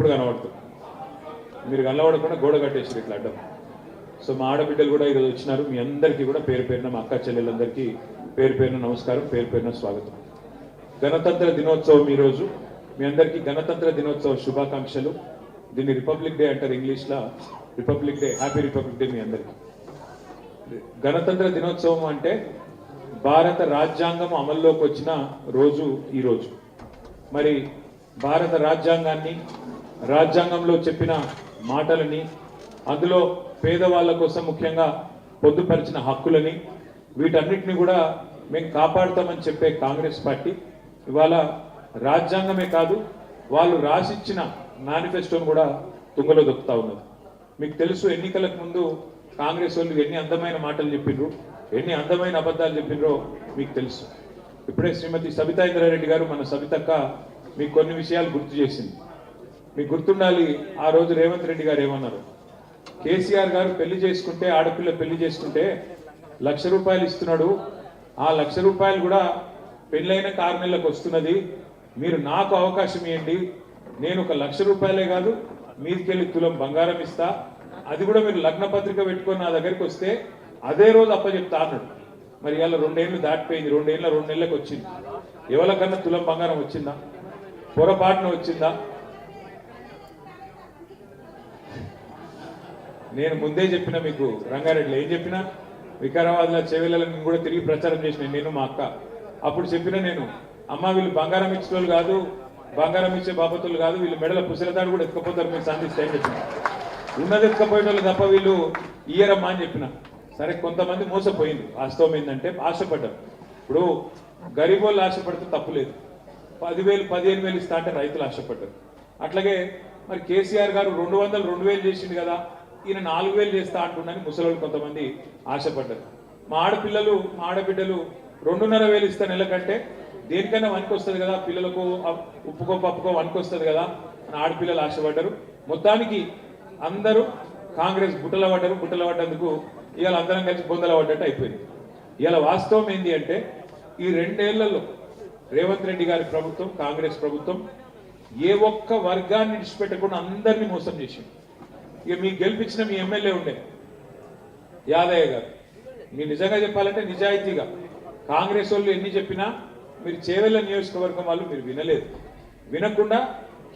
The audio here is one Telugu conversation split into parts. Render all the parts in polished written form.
ఇప్పుడు కనబడుతుంది. మీరు కనబడకుండా గోడ కట్టేసారు ఇట్లా అడ్డం. సో మా ఆడబిడ్డలు కూడా ఈరోజు వచ్చినారు. మీ అందరికీ కూడా పేరు పేరున, మా అక్క చెల్లెలందరికీ పేరు పేరున నమస్కారం, పేరు పేరున స్వాగతం. గణతంత్ర దినోత్సవం ఈరోజు. మీ అందరికీ గణతంత్ర దినోత్సవ శుభాకాంక్షలు. దీన్ని రిపబ్లిక్ డే అంటారు ఇంగ్లీష్లో. Republic day, happy republic day మీ అందరికీ. గణతంత్ర దినోత్సవం అంటే భారత రాజ్యాంగం అమల్లోకి వచ్చిన రోజు ఈరోజు. మరి భారత రాజ్యాంగాన్ని, రాజ్యాంగంలో చెప్పిన మాటలని, అందులో పేదవాళ్ళ కోసం ముఖ్యంగా పొందుపరిచిన హక్కులని, వీటన్నిటిని కూడా మేము కాపాడుతామని చెప్పే కాంగ్రెస్ పార్టీ ఇవాళ రాజ్యాంగమే కాదు, వాళ్ళు రాసిచ్చిన మేనిఫెస్టోను కూడా తుంగలో దొక్కుతా ఉన్నది. మీకు తెలుసు, ఎన్నికలకు ముందు కాంగ్రెస్ వాళ్ళు ఎన్ని అందమైన మాటలు చెప్పిండ్రు, ఎన్ని అందమైన అబద్ధాలు చెప్పిండ్రో మీకు తెలుసు. ఇప్పుడే శ్రీమతి సబితా ఇంద్రారెడ్డి గారు, మన సబితక్క, మీకు కొన్ని విషయాలు గుర్తు చేసింది. మీకు గుర్తుండాలి, ఆ రోజు రేవంత్ రెడ్డి గారు ఏమన్నారు, కేసీఆర్ గారు పెళ్లి చేసుకుంటే, ఆడపిల్ల పెళ్లి చేసుకుంటే ₹1,00,000 ఇస్తున్నాడు, ఆ ₹1,00,000 కూడా పెళ్ళైన 6 నెలలకు వస్తున్నది, మీరు నాకు అవకాశం ఇవ్వండి, నేను ఒక ₹1,00,000 కాదు మీదికెళ్ళి తులం బంగారం ఇస్తా, అది కూడా మీరు లగ్న పత్రిక పెట్టుకొని నా దగ్గరికి వస్తే అదే రోజు అప్పచెప్తా అన్నాడు. మరి ఇవాళ 2 ఏళ్ళు దాటిపోయింది, 2 ఏళ్ళ 2 నెలలకు వచ్చింది. ఎవరికన్నా తులం బంగారం వచ్చిందా? పొరపాటున వచ్చిందా? నేను ముందే చెప్పిన మీకు, రంగారెడ్డిలో ఏం చెప్పినా, వికారాబాద్లో చెవెళ్ళని కూడా తిరిగి ప్రచారం చేసిన నేను, మా అక్క. అప్పుడు చెప్పిన నేను, అమ్మ వీళ్ళు బంగారం ఇచ్చే వాళ్ళు కాదు, బంగారం ఇచ్చే బాపతులు కాదు, వీళ్ళు మెడల పుసలతాడు కూడా ఎత్తుకపోతారు, మీరు సంధిస్తే అని చెప్పిన. ఉన్నది ఎత్తుకపోయేటోళ్ళు తప్ప వీళ్ళు ఇయ్యరమ్మా అని చెప్పిన. సరే, కొంతమంది మోసపోయింది. వాస్తవం ఏంటంటే ఆశపడ్డారు. ఇప్పుడు గరీబోళ్ళు ఆశపడితే తప్పు లేదు, 10,000 15,000 ఇస్తా అంటే రైతులు ఆశపడ్డారు. అట్లాగే మరి కేసీఆర్ గారు 200 2,000 చేసిండు కదా, ఈయన 4,000 చేస్తా అంటున్నాను ముసలోళ్ళు కొంతమంది ఆశపడ్డారు. మా ఆడపిల్లలు, మా ఆడబిడ్డలు 2,500 ఇస్తా నెలకంటే దేనికైనా వనికి కదా, పిల్లలకు ఉప్పుకో పప్పుకో వనికి వస్తుంది కదా అని ఆడపిల్లలు ఆశపడ్డారు. మొత్తానికి అందరూ కాంగ్రెస్ బుట్టల పడ్డారు. బుట్టల పడ్డందుకు ఇవాళ అందరం కలిసి బొందల పడ్డట్టు అయిపోయింది. ఇవాళ వాస్తవం ఏంటి అంటే, ఈ 2 ఏళ్లలో రేవంత్ రెడ్డి గారి ప్రభుత్వం, కాంగ్రెస్ ప్రభుత్వం ఏ ఒక్క వర్గాన్ని విడిచిపెట్టకుండా అందరినీ మోసం చేసింది. ఇక మీకు గెలిపించిన మీ ఎమ్మెల్యే ఉండే యాదయ్య గారు, మీరు నిజంగా చెప్పాలంటే నిజాయితీగా కాంగ్రెస్ వాళ్ళు ఎన్ని చెప్పినా మీరు చేవెళ్ళ నియోజకవర్గం వాళ్ళు మీరు వినలేదు. వినకుండా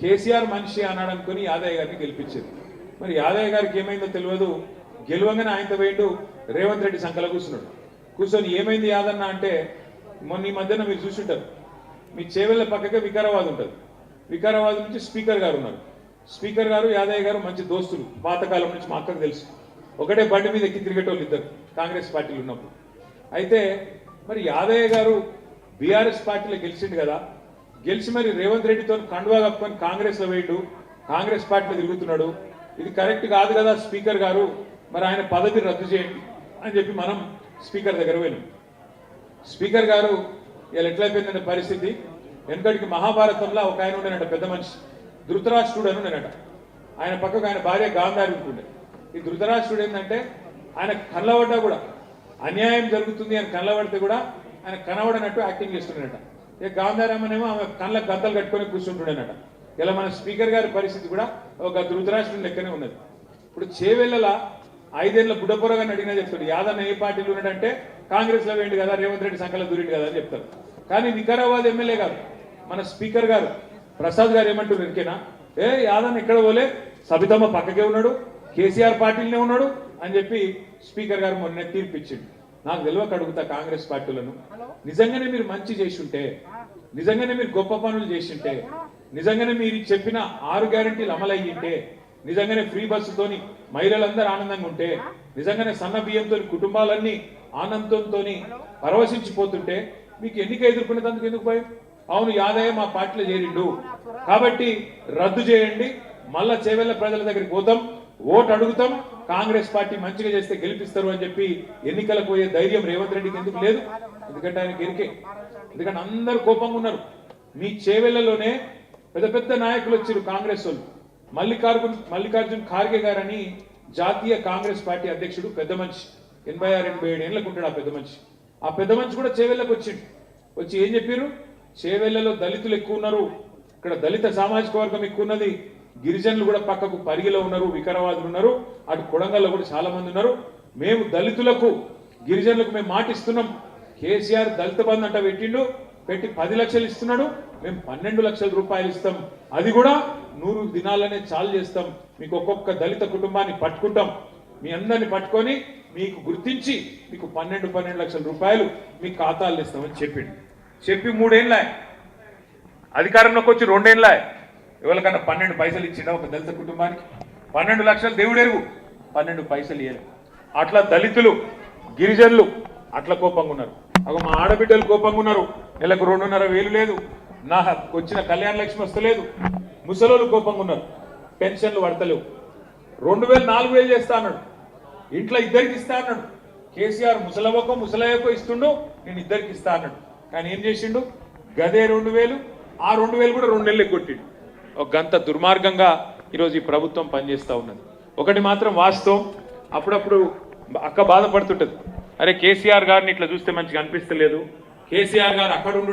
కేసీఆర్ మనిషి అన్నాడు అనుకుని యాదయ్య గారిని గెలిపించారు. మరి యాదయ్య గారికి ఏమైందో తెలియదు, గెలవంగానే ఆయనతో పోయిండు, రేవంత్ రెడ్డి సంకల కూర్చున్నాడు. కూర్చొని ఏమైంది యాదన్న అంటే, మొన్న ఈ మధ్యన మీరు చూసుంటారు, మీ చేవెళ్ళ పక్కకే వికారాబాద్ ఉంటుంది. వికారాబాద్ నుంచి స్పీకర్ గారు ఉన్నారు. స్పీకర్ గారు యాదయ్య గారు మంచి దోస్తులు, పాతకాలం నుంచి మా అక్కకు తెలుసు. ఒకటే బండి మీద ఎక్కి తిరిగేటోళ్ళు ఇద్దరు కాంగ్రెస్ పార్టీలు ఉన్నప్పుడు. అయితే మరి యాదయ్య గారు బీఆర్ఎస్ పార్టీలో గెలిచిండు కదా, గెలిచి మరి రేవంత్ రెడ్డితో కండువా కప్పుకొని కాంగ్రెస్లో వేయండు, కాంగ్రెస్ పార్టీలో తిరుగుతున్నాడు, ఇది కరెక్ట్ కాదు కదా స్పీకర్ గారు, మరి ఆయన పదవి రద్దు చేయండి అని చెప్పి మనం స్పీకర్ దగ్గర పోయినాం. స్పీకర్ గారు ఇలా ఎట్లయిపోయిందంటే పరిస్థితి, వెనకడికి మహాభారతంలో ఒక ఆయన ఉండేనట, పెద్ద మనిషి, ధృతరాష్ట్రుడు అని ఉండేనట. ఆయన పక్కకు ఆయన భార్య గాంధారి ఉంటుండే. ఈ ధృతరాష్ట్రుడు ఏంటంటే, ఆయన కళ్ళబడ్డా కూడా అన్యాయం జరుగుతుంది అని కళ్ళబడితే కూడా ఆయన కనబడనట్టు యాక్టింగ్ చేస్తుండేనట. ఇక గాంధారమ్మనేమో ఆమె కళ్ళకు గంతలు కట్టుకొని కూర్చుంటుండేనట. ఇలా మన స్పీకర్ గారి పరిస్థితి కూడా ఒక ధృతరాష్ట్రుని లెక్కనే ఉన్నది. ఇప్పుడు చేవెళ్ళ 5 ఏళ్ల బుడ్డపొరగాని అడిగినా చెప్తాడు, యాదన్న ఏ పార్టీలు ఉన్నాడంటే కాంగ్రెస్ లో వేయండి కదా, రేవంత్ రెడ్డి సంకల దూరిండు కదా అని చెప్తారు. కానీ వికారాబాద్ ఎమ్మెల్యే గారు, మన స్పీకర్ గారు ప్రసాద్ గారు ఏమంటారు, ఎరికేనా, యాదన్న ఎక్కడ పోలే, సబితమ్మ పక్కకే ఉన్నాడు, కేసీఆర్ పార్టీలనే ఉన్నాడు అని చెప్పి స్పీకర్ గారు మొన్న తీర్పిచ్చిండు. నాకు తెలియక అడుగుతా కాంగ్రెస్ పార్టీలను, నిజంగానే మీరు మంచి చేస్తుంటే, నిజంగానే మీరు గొప్ప పనులు చేస్తుంటే, నిజంగానే మీరు చెప్పిన 6 గ్యారెంటీలు అమలయ్యింటే, నిజంగానే ఫ్రీ బస్సుతోని మహిళలందరూ ఆనందంగా ఉంటే, నిజంగానే సన్న బియ్యంతో కుటుంబాలన్నీ ఆనందంతో పరవశించిపోతుంటే, మీకు ఎన్నిక ఎదుర్కొనేందుకు ఎందుకు భయం? అవును, యాదయ్య మా పార్టీలో చేరిండు కాబట్టి రద్దు చేయండి, మళ్ళా చేవెళ్ళ ప్రజల దగ్గరికి పోతాం, ఓటు అడుగుతాం, కాంగ్రెస్ పార్టీ మంచిగా చేస్తే గెలిపిస్తారు అని చెప్పి ఎన్నికలకు పోయే ధైర్యం రేవంత్ రెడ్డికి ఎందుకు లేదు? ఎందుకంటే ఆయనకి ఎరికే. ఎందుకంటే అందరూ కోపంగా ఉన్నారు. మీ చేవెళ్లలోనే పెద్ద పెద్ద నాయకులు వచ్చారు కాంగ్రెస్ వాళ్ళు. మల్లికార్జున్ ఖార్గే గారని జాతీయ కాంగ్రెస్ పార్టీ అధ్యక్షుడు, పెద్ద మనిషి, 86-87 ఏళ్ళకు ఉంటాడు ఆ పెద్ద మనిషి. ఆ పెద్ద మనిషి కూడా చేవెళ్ళకు వచ్చిండు. వచ్చి ఏం చెప్పారు, చేవెళ్లలో దళితులు ఎక్కువ ఉన్నారు, ఇక్కడ దళిత సామాజిక వర్గం ఎక్కువ ఉన్నది, గిరిజనులు కూడా పక్కకు పరిగిలో ఉన్నారు, వికారాబాద్లో ఉన్నారు, అటు కొడంగల్లో కూడా చాలా మంది ఉన్నారు. మేము దళితులకు గిరిజనులకు మేము మాటిస్తున్నాం. కేసీఆర్ దళిత బంధు అంట పెట్టి 10 లక్షలు ఇస్తున్నాడు. మేము 12 లక్షల రూపాయలు ఇస్తాం. అది కూడా 100 దినాలనే చాలు చేస్తాం. మీకు ఒక్కొక్క దళిత కుటుంబాన్ని పట్టుకుంటాం. మీ అందరిని పట్టుకొని మీకు గుర్తించి మీకు 12 లక్షల రూపాయలు మీ ఖాతాలు ఇస్తామని చెప్పి 3 ఏళ్ళ అధికారంలోకి వచ్చి 2 ఏళ్ళ ఎవరికన్నా 12 పైసలు ఇచ్చిండా ఒక దళిత కుటుంబానికి? 12 లక్షలు దేవుడెరుగు, 12 పైసలు ఇయ్యారు. అట్లా దళితులు గిరిజనులు అట్లా కోపంగా ఉన్నారు. అగ మా ఆడబిడ్డలు కోపంగా ఉన్నారు. నెలకు 2,500 లేదు, నా వచ్చిన కళ్యాణ లక్ష్మి వస్తలేదు. ముసలోళ్ళు కోపంగా ఉన్నారు, పెన్షన్లు పడతలేవు. 2,000 4,000 చేస్తా అన్నాడు, ఇంట్లో ఇద్దరికి ఇస్తా అన్నాడు. కేసీఆర్ ముసలయ్యకో ఇస్తుండు, నేను ఇద్దరికి ఇస్తా అన్నాడు. కానీ ఏం చేసిండు? గదే 2,000, ఆ 2,000 కూడా 2 నెలలకు కొట్టిండు. ఒక గంత దుర్మార్గంగా ఈరోజు ఈ ప్రభుత్వం పనిచేస్తూ ఉన్నది. ఒకటి మాత్రం వాస్తవం, అప్పుడప్పుడు అక్క బాధపడుతుంటది, అరే కేసీఆర్ గారిని ఇట్లా చూస్తే మంచిగా అనిపిస్తలేదు, కేసీఆర్ గారు అక్కడ ఉండు